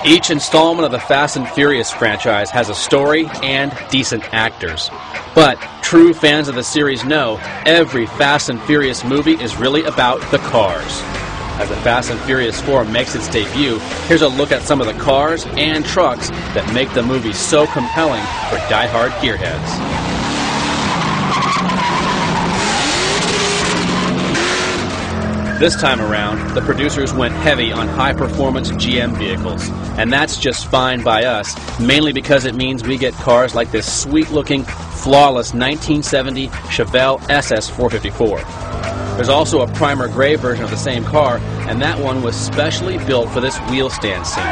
Each installment of the Fast and Furious franchise has a story and decent actors. But true fans of the series know every Fast and Furious movie is really about the cars. As the Fast and Furious 4 makes its debut, here's a look at some of the cars and trucks that make the movie so compelling for die-hard gearheads. This time around, the producers went heavy on high-performance GM vehicles, and that's just fine by us, mainly because it means we get cars like this sweet-looking, flawless 1970 Chevelle SS454. There's also a primer gray version of the same car, and that one was specially built for this wheel stand scene.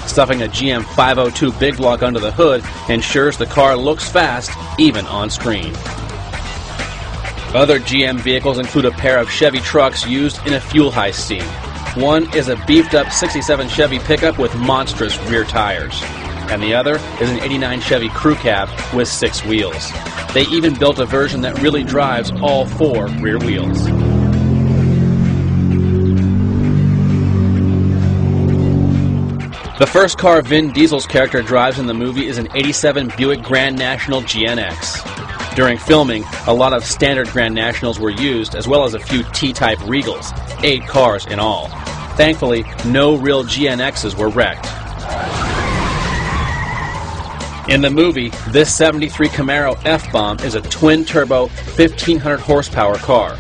Stuffing a GM 502 big block under the hood ensures the car looks fast, even on screen. Other GM vehicles include a pair of Chevy trucks used in a fuel heist scene. One is a beefed-up 67 Chevy pickup with monstrous rear tires, and the other is an 89 Chevy crew cab with 6 wheels. They even built a version that really drives all 4 rear wheels. The first car Vin Diesel's character drives in the movie is an 87 Buick Grand National GNX. During filming, a lot of standard Grand Nationals were used, as well as a few T-type Regals, 8 cars in all. Thankfully, no real GNXs were wrecked. In the movie, this 73 Camaro F-Bomb is a twin-turbo, 1,500 horsepower car.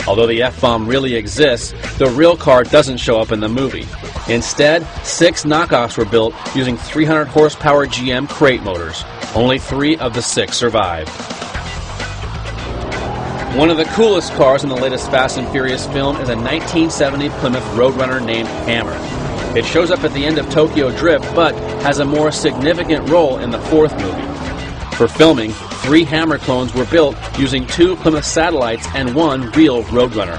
Although the F-Bomb really exists, the real car doesn't show up in the movie. Instead, 6 knockoffs were built using 300 horsepower GM crate motors. Only 3 of the 6 survived. One of the coolest cars in the latest Fast and Furious film is a 1970 Plymouth Roadrunner named Hammer. It shows up at the end of Tokyo Drift, but has a more significant role in the 4th movie. For filming, 3 Hammer clones were built using 2 Plymouth Satellites and 1 real Roadrunner.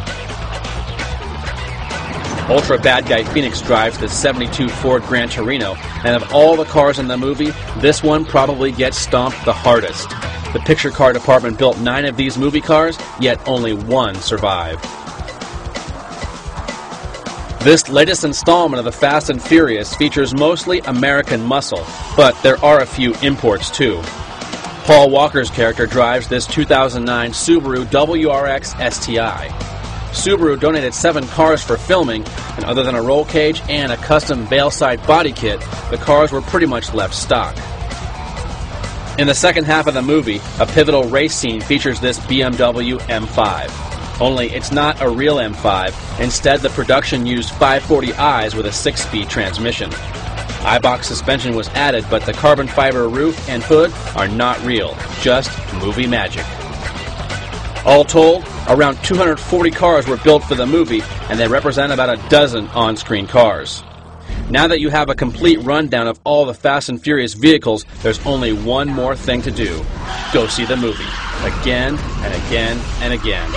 Ultra bad guy Phoenix drives the 72 Ford Gran Torino, and of all the cars in the movie, this one probably gets stomped the hardest. The picture car department built 9 of these movie cars, yet only 1 survived. This latest installment of the Fast and Furious features mostly American muscle, but there are a few imports too. Paul Walker's character drives this 2009 Subaru WRX STI. Subaru donated 7 cars for filming, and other than a roll cage and a custom Bailside body kit, the cars were pretty much left stock. In the second half of the movie, a pivotal race scene features this BMW M5. Only it's not a real M5. Instead, the production used 540i's with a 6-speed transmission. iBox suspension was added, but the carbon fiber roof and hood are not real, just movie magic. All told, around 240 cars were built for the movie, and they represent about a dozen on-screen cars. Now that you have a complete rundown of all the Fast and Furious vehicles, there's only one more thing to do. Go see the movie. Again and again and again.